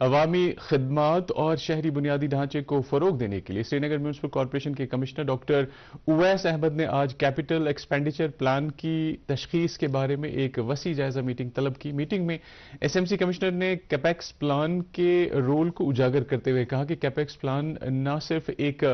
عوامی خدمات اور شہری بنیادی ڈھانچے کو فروغ دینے کے لیے سری نگر میونسپل کارپوریشن کے کمشنر ڈاکٹر اویس احمد نے آج کیپٹل ایکسپینڈیچر پلان کی تشخیص کے بارے میں ایک وسیع جائزہ میٹنگ طلب کی۔ میٹنگ میں ایس ایم سی کمشنر نے کیپیکس پلان کے رول کو اجاگر کرتے ہوئے کہا کہ کیپیکس پلان نہ صرف ایک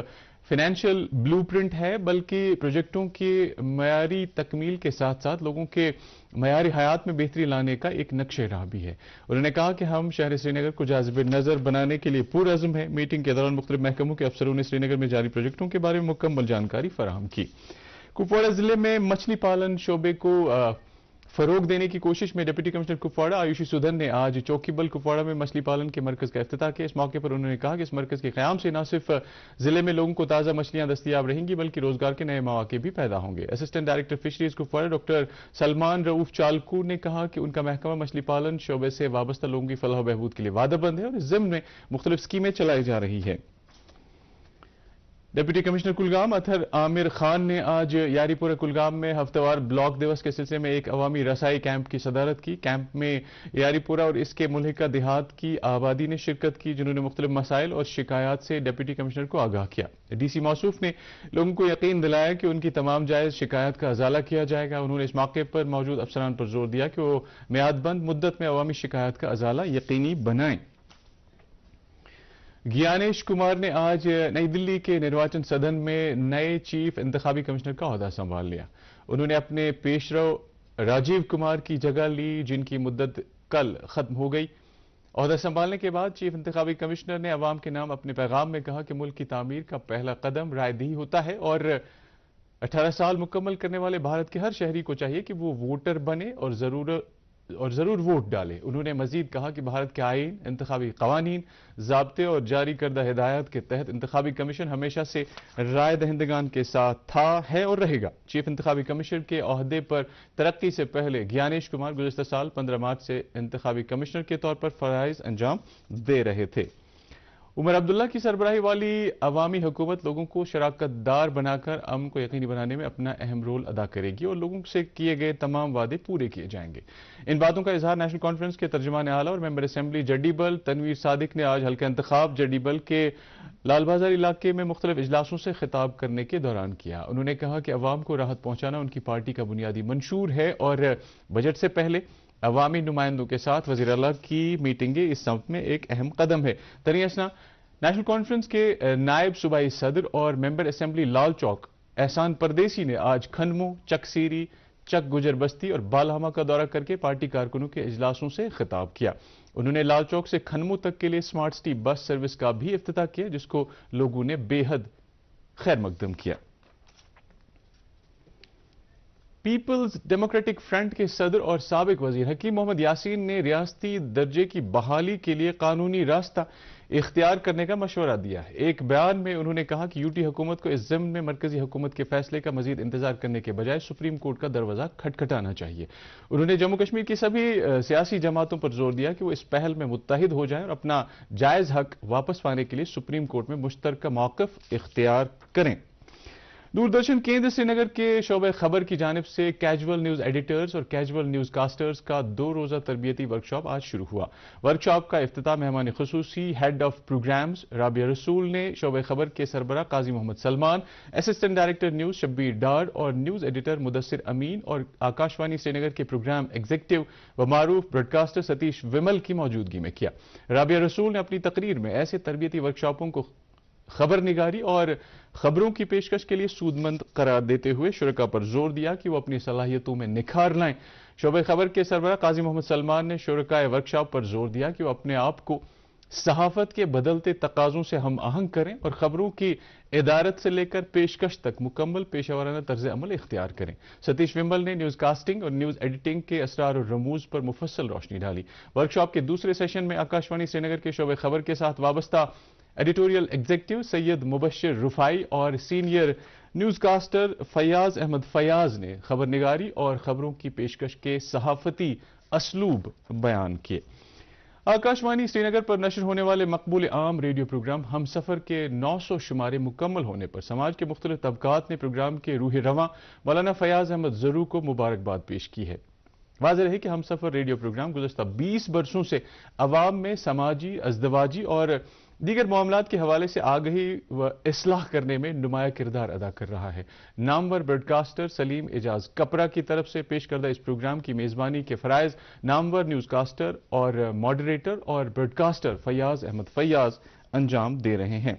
فائنینشیل بلو پرنٹ ہے بلکہ پروجیکٹوں کی معیاری تکمیل کے ساتھ ساتھ لوگوں کے معیاری حیات میں بہتری لانے کا ایک نقشہ راہ بھی ہے۔ انہوں نے کہا کہ ہم شہر سری نگر کو جاذب نظر بنانے کے لیے پرعزم ہیں۔ میٹنگ کے دوران مختلف محکموں کے افسروں نے سری نگر میں جاری پروجیکٹوں کے بارے میں مکمل جانکاری فراہم کی۔ کپواڑہ ضلع میں مچھلی پالن شعبے کو فروغ دینے کی کوشش میں ڈپٹی کمشنر کپواڑہ آیوشی سودھن نے آج چوکی بل کپواڑہ میں مچھلی پالن کے مرکز کا افتتاح کیا۔ اس موقع پر انہوں نے کہا کہ اس مرکز کے قیام سے نہ صرف ضلع میں لوگوں کو تازہ مچھلیاں دستیاب رہیں گی بلکہ روزگار کے نئے مواقع بھی پیدا ہوں گے۔ Assistant director fisheries Kupwara doctor Salman Rauf Chalkoo نے کہا کہ ان کا محکمہ مچھلی پالن شعبے سے وابستہ لوگوں کی فلاح و بہبود کے لیے وعدہ بند ہے اور اس ضمن میں مختلف اسکیمیں چلائی جا رہی ہیں۔ ڈپٹی کمشنر کلگام اطہر عامر خان نے آج یاری پورہ کلگام میں ہفتہ وار بلاک دیوس کے سلسلے میں ایک عوامی رسائی کیمپ کی صدارت کی۔ کیمپ میں یاری پورہ اور اس کے ملحقہ دیہات کی آبادی نے شرکت کی جنہوں نے مختلف مسائل اور شکایات سے ڈپٹی کمشنر کو آگاہ کیا۔ ڈی سی موصوف نے لوگوں کو یقین دلایا کہ ان کی تمام جائز شکایات کا ازالہ کیا جائے گا۔ انہوں نے اس موقع پر موجود افسران پر زور دیا کہ وہ میعاد بند مدت میں عوامی شکایات کا ازالہ یقینی بنائیں۔ گیانیش کمار نے آج نئی دلی کے نرواچن سدن میں نئے چیف انتخابی کمشنر کا عہدہ سنبھال لیا۔ انہوں نے اپنے پیشرو راجیو کمار کی جگہ لی جن کی مدت کل ختم ہو گئی۔ عہدہ سنبھالنے کے بعد چیف انتخابی کمشنر نے عوام کے نام اپنے پیغام میں کہا کہ ملک کی تعمیر کا پہلا قدم رائے دہی ہوتا ہے اور 18 سال مکمل کرنے والے بھارت کے ہر شہری کو چاہیے کہ وہ ووٹر بنے اور ضرور ووٹ ڈالے۔ انہوں نے مزید کہا کہ بھارت کے آئین، انتخابی قوانین، ضابطے اور جاری کردہ ہدایات کے تحت انتخابی کمیشن ہمیشہ سے رائے دہندگان کے ساتھ تھا، ہے اور رہے گا۔ چیف انتخابی کمیشنر کے عہدے پر ترقی سے پہلے گیانیش کمار گزشتہ سال 15 مارچ سے انتخابی کمشنر کے طور پر فرائض انجام دے رہے تھے۔ عمر عبداللہ کی سربراہی والی عوامی حکومت لوگوں کو شراکت دار بنا کر امن کو یقینی بنانے میں اپنا اہم رول ادا کرے گی اور لوگوں سے کیے گئے تمام وعدے پورے کیے جائیں گے۔ ان باتوں کا اظہار نیشنل کانفرنس کے ترجمان اعلیٰ اور ممبر اسمبلی جڈی بل تنویر صادق نے آج حلقہ انتخاب جڈی بل کے لال بازار علاقے میں مختلف اجلاسوں سے خطاب کرنے کے دوران کیا۔ انہوں نے کہا کہ عوام کو راحت پہنچانا ان کی پارٹی کا بنیادی منشور ہے اور بجٹ سے پہلے عوامی نمائندوں کے ساتھ وزیر اعلیٰ کی میٹنگیں اس سمت میں ایک اہم قدم ہے۔ تنیاسنا نیشنل کانفرنس کے نائب صوبائی صدر اور ممبر اسمبلی لال چوک احسان پردیسی نے آج کھنمو، چک سیری، چک گجر بستی اور بالہمہ کا دورہ کر کے پارٹی کارکنوں کے اجلاسوں سے خطاب کیا۔ انہوں نے لال چوک سے کھنمو تک کے لیے سمارٹ سٹی بس سروس کا بھی افتتاح کیا جس کو لوگوں نے بے حد خیر مقدم کیا۔ پیپلز ڈیموکریٹک فرنٹ کے صدر اور سابق وزیر حکیم محمد یاسین نے ریاستی درجے کی بحالی کے لیے قانونی راستہ اختیار کرنے کا مشورہ دیا ہے۔ ایک بیان میں انہوں نے کہا کہ یوٹی حکومت کو اس ضمن میں مرکزی حکومت کے فیصلے کا مزید انتظار کرنے کے بجائے سپریم کورٹ کا دروازہ کھٹکھٹانا چاہیے۔ انہوں نے جموں کشمیر کی سبھی سیاسی جماعتوں پر زور دیا کہ وہ اس پہل میں متحد ہو جائیں اور اپنا جائز حق واپس پانے کے لیے سپریم کورٹ میں مشترکہ موقف اختیار کریں۔ دوردرشن کیندر سری نگر کے شعبہ خبر کی جانب سے کیجول نیوز ایڈیٹرز اور کیجول نیوز کاسٹرز کا 2 روزہ تربیتی ورکشاپ آج شروع ہوا۔ ورکشاپ کا افتتاح مہمان خصوصی ہیڈ آف پروگرامز رابعہ رسول نے شعبہ خبر کے سربراہ Qazi Mohammad Salman, assistant director news Shabir Dar اور نیوز ایڈیٹر مدثر امین اور آکاشوانی سری نگر کے پروگرام ایگزیکٹو و معروف براڈ کاسٹر ستیش ومل کی موجودگی میں کیا۔ رابعہ رسول نے اپنی تقریر میں ایسے تربیتی ورکشاپوں کو خبر نگاری اور خبروں کی پیشکش کے لیے سود مند قرار دیتے ہوئے شرکاء پر زور دیا کہ وہ اپنی صلاحیتوں میں نکھار لائیں۔ شعبہ خبر کے سربراہ قاضی محمد سلمان نے شرکائے ورکشاپ پر زور دیا کہ وہ اپنے آپ کو صحافت کے بدلتے تقاضوں سے ہم آہنگ کریں اور خبروں کی ادارت سے لے کر پیشکش تک مکمل پیشہ ورانہ طرز عمل اختیار کریں۔ ستیش ومل نے نیوز کاسٹنگ اور نیوز ایڈیٹنگ کے اسرار و رموز پر مفصل روشنی ڈالی۔ ورکشاپ کے دوسرے سیشن میں آکاشوانی سری نگر کے شعبہ خبر کے ساتھ وابستہ ایڈیٹوریل ایگزیکٹو سید مبشر رفائی اور senior newscaster Fayaz Ahmad Fayaz نے خبر نگاری اور خبروں کی پیشکش کے صحافتی اسلوب بیان کیے۔ آکاشوانی سری نگر پر نشر ہونے والے مقبول عام ریڈیو پروگرام ہم سفر کے 900 شمارے مکمل ہونے پر سماج کے مختلف طبقات نے پروگرام کے روح رواں مولانا فیاض احمد ضرور کو مبارکباد پیش کی ہے۔ واضح ہے کہ ہم سفر ریڈیو پروگرام گزشتہ 20 برسوں سے عوام میں سماجی، ازدواجی اور دیگر معاملات کے حوالے سے آگہی و اصلاح کرنے میں نمایاں کردار ادا کر رہا ہے۔ نامور براڈ کاسٹر سلیم اعجاز کپرا کی طرف سے پیش کردہ اس پروگرام کی میزبانی کے فرائض نامور نیوز کاسٹر اور ماڈریٹر اور براڈ کاسٹر فیاض احمد فیاض انجام دے رہے ہیں۔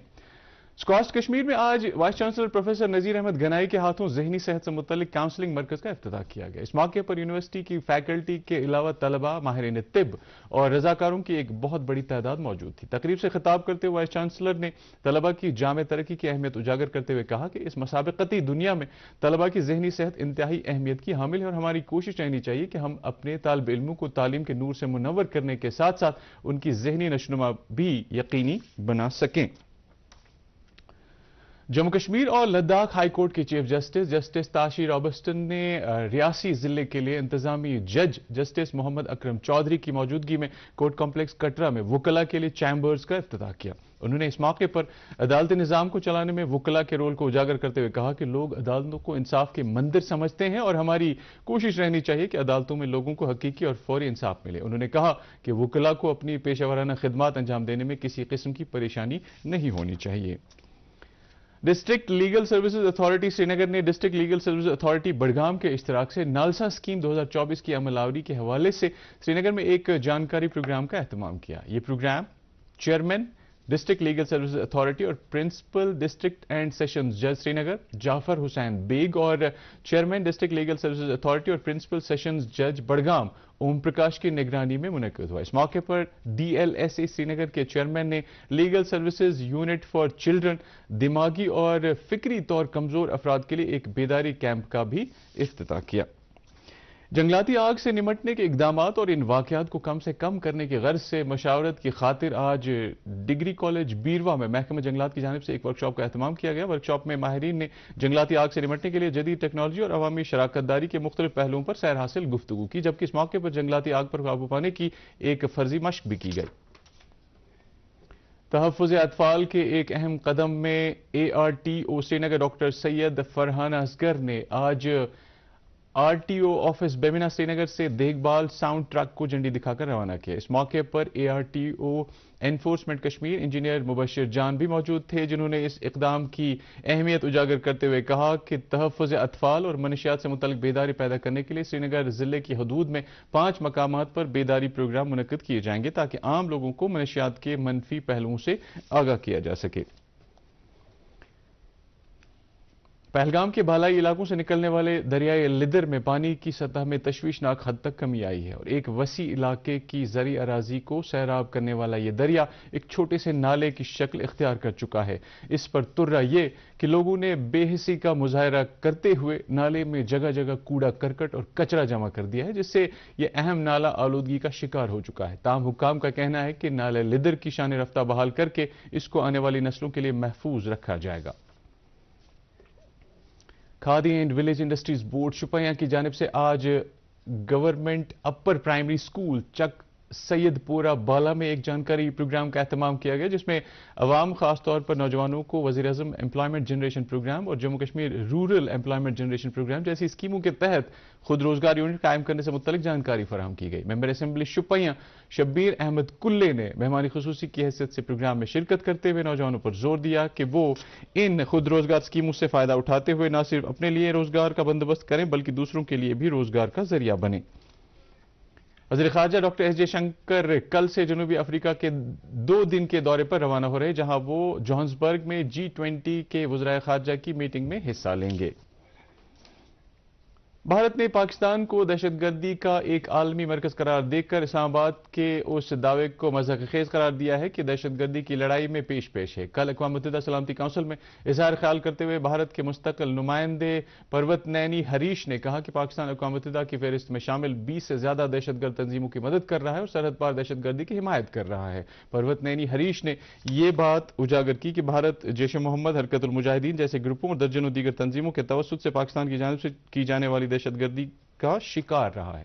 اسکاسٹ کشمیر میں آج vice chancellor professor Nazir Ahmad Ganai کے ہاتھوں ذہنی صحت سے متعلق کاؤنسلنگ مرکز کا افتتاح کیا گیا۔ اس موقع پر یونیورسٹی کی فیکلٹی کے علاوہ طلباء، ماہرین طب اور رضاکاروں کی ایک بہت بڑی تعداد موجود تھی۔ تقریب سے خطاب کرتے ہوئے وائس چانسلر نے طلباء کی جامع ترقی کی اہمیت اجاگر کرتے ہوئے کہا کہ اس مسابقتی دنیا میں طلباء کی ذہنی صحت انتہائی اہمیت کی حامل ہے اور ہماری کوشش رہنی چاہیے کہ ہم اپنے طالب علموں کو تعلیم کے نور سے منور کرنے کے ساتھ ساتھ ان کی ذہنی نشوونما بھی یقینی بنا سکیں۔ جموں کشمیر اور لداخ ہائی کورٹ کے چیف جسٹس تاشی رابرٹسن نے ریاسی ضلع کے لیے انتظامی جج جسٹس محمد اکرم چودھری کی موجودگی میں کورٹ کمپلیکس کٹرا میں وکلاء کے لیے چیمبرز کا افتتاح کیا۔ انہوں نے اس موقع پر عدالتی نظام کو چلانے میں وکلاء کے رول کو اجاگر کرتے ہوئے کہا کہ لوگ عدالتوں کو انصاف کے مندر سمجھتے ہیں اور ہماری کوشش رہنی چاہیے کہ عدالتوں میں لوگوں کو حقیقی اور فوری انصاف ملے۔ انہوں نے کہا کہ وکلاء کو اپنی پیشہ ورانہ خدمات انجام دینے میں کسی قسم کی پریشانی نہیں ہونی چاہیے۔ ڈسٹرکٹ لیگل سروسز اتھارٹی سری نگر نے district legal services authority Budgam کے اشتراک سے نالسا اسکیم 2024 کی عمل آوری کے حوالے سے سری نگر میں ایک جانکاری پروگرام کا اہتمام کیا۔ یہ programme chairman district legal services authority اور پرنسپل ڈسٹرکٹ اینڈ سیشنز جج سری نگر جعفر حسین بیگ اور chairman district legal services authority اور پرنسپل سیشنز جج بڑگام اوم پرکاش کی نگرانی میں منعقد ہوا۔ اس موقع پر ڈی ایل ایس ای سری نگر کے چیئرمین نے legal services unit for children دماغی اور فکری طور کمزور افراد کے لیے ایک بیداری کیمپ کا بھی افتتاح کیا۔ جنگلاتی آگ سے نمٹنے کے اقدامات اور ان واقعات کو کم سے کم کرنے کی غرض سے مشاورت کی خاطر آج ڈگری کالج بیروا میں محکمہ جنگلات کی جانب سے ایک ورکشاپ کا اہتمام کیا گیا۔ ورکشاپ میں ماہرین نے جنگلاتی آگ سے نمٹنے کے لیے جدید ٹیکنالوجی اور عوامی شراکت داری کے مختلف پہلوؤں پر سیر حاصل گفتگو کی، جبکہ اس موقع پر جنگلاتی آگ پر قابو پانے کی ایک فرضی مشق بھی کی گئی۔ تحفظ اطفال کے ایک اہم قدم میں A R T O Srinagar doctor Syed Farhan Asghar نے آج R T O office Bemina Srinagar سے دیکھ بھال ساؤنڈ ٹرک کو جھنڈی دکھا کر روانہ کیا۔ اس موقع پر A R T O enforcement Kashmir engineer Mubashir Jan بھی موجود تھے، جنہوں نے اس اقدام کی اہمیت اجاگر کرتے ہوئے کہا کہ تحفظ اطفال اور منشیات سے متعلق بیداری پیدا کرنے کے لیے سری نگر ضلع کی حدود میں 5 مقامات پر بیداری پروگرام منعقد کیے جائیں گے تاکہ عام لوگوں کو منشیات کے منفی پہلوؤں سے آگاہ کیا جا سکے۔ پہلگام کے بالائی علاقوں سے نکلنے والے دریائے لدر میں پانی کی سطح میں تشویشناک حد تک کمی آئی ہے اور ایک وسیع علاقے کی زرعی اراضی کو سیراب کرنے والا یہ دریا ایک چھوٹے سے نالے کی شکل اختیار کر چکا ہے۔ اس پر ترا یہ کہ لوگوں نے بے حسی کا مظاہرہ کرتے ہوئے نالے میں جگہ جگہ کوڑا کرکٹ اور کچرا جمع کر دیا ہے، جس سے یہ اہم نالہ آلودگی کا شکار ہو چکا ہے۔ تاہم حکام کا کہنا ہے کہ نالے لدر کی شان رفتہ بحال کر کے اس کو آنے والی نسلوں کے لیے محفوظ رکھا جائے گا۔ Khadi and village industries board Shopian کی جانب سے آج گورنمنٹ اپر پرائمری اسکول چک سید پورہ بالا میں ایک جانکاری پروگرام کا اہتمام کیا گیا، جس میں عوام خاص طور پر نوجوانوں کو وزیر اعظم امپلائمنٹ جنریشن پروگرام اور Jammu Kashmir rural employment generation programme جیسی اسکیموں کے تحت خود روزگار یونٹ قائم کرنے سے متعلق جانکاری فراہم کی گئی۔ ممبر اسمبلی شپیاں شبیر احمد کلے نے مہمان خصوصی کی حیثیت سے پروگرام میں شرکت کرتے ہوئے نوجوانوں پر زور دیا کہ وہ ان خود روزگار اسکیموں سے فائدہ اٹھاتے ہوئے نہ صرف اپنے لیے روزگار کا بندوبست کریں بلکہ دوسروں کے لیے بھی روزگار کا ذریعہ بنیں۔ وزیر خارجہ ڈاکٹر ایس جے شنکر کل سے جنوبی افریقہ کے 2 دن کے دورے پر روانہ ہو رہے ہیں، جہاں وہ جوہانسبرگ میں G20 کے وزرائے خارجہ کی میٹنگ میں حصہ لیں گے۔ بھارت نے پاکستان کو دہشت گردی کا ایک عالمی مرکز قرار دے کر اسلام آباد کے اس دعوے کو مضحک خیز قرار دیا ہے کہ دہشت گردی کی لڑائی میں پیش ہے۔ کل اقوام متحدہ سلامتی کونسل میں اظہار خیال کرتے ہوئے بھارت کے مستقل نمائندے پروت نینی ہریش نے کہا کہ پاکستان اقوام متحدہ کی فہرست میں شامل 20 سے زیادہ دہشت گرد تنظیموں کی مدد کر رہا ہے اور سرحد پار دہشت گردی کی حمایت کر رہا ہے۔ پروت نینی ہریش نے یہ بات اجاگر کی کہ بھارت جیش محمد، حرکت المجاہدین جیسے گروپوں اور درجنوں دیگر تنظیموں کے توسط سے پاکستان کی جانب سے کی جانے والی دہشت گردی کا شکار رہا ہے۔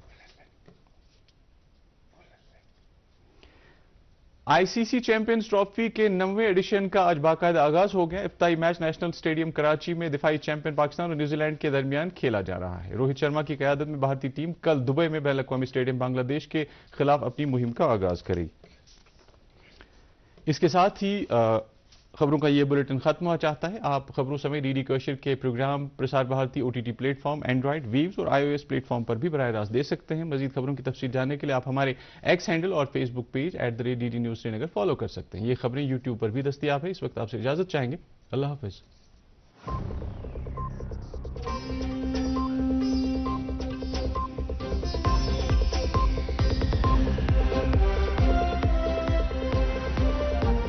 ICC چیمپئنز ٹرافی کے 90ویں ایڈیشن کا آج باقاعدہ آغاز ہو گیا. افتتاحی میچ نیشنل اسٹیڈیم کراچی میں دفاعی چیمپئن پاکستان اور نیوزی لینڈ کے درمیان کھیلا جا رہا ہے. روہت شرما کی قیادت میں بھارتی ٹیم کل دبئی میں بین الاقوامی اسٹیڈیم بنگلہ دیش کے خلاف اپنی مہم کا آغاز کرے گی. اس کے ساتھ ہی خبروں کا یہ بلیٹن ختم ہوا چاہتا ہے. آپ خبروں سمیت ڈی ڈی کوشر کے programme Prasar Bharati OTT platform, Android, Waves اور iOS پلیٹ فارم پر بھی براہ راست دے سکتے ہیں. مزید خبروں کی تفصیل جاننے کے لیے آپ ہمارے ایکس ہینڈل اور Facebook page @DD News Srinagar follow کر سکتے ہیں. یہ خبریں YouTube پر بھی دستیاب ہیں. اس وقت آپ سے اجازت چاہیں گے. اللہ حافظ.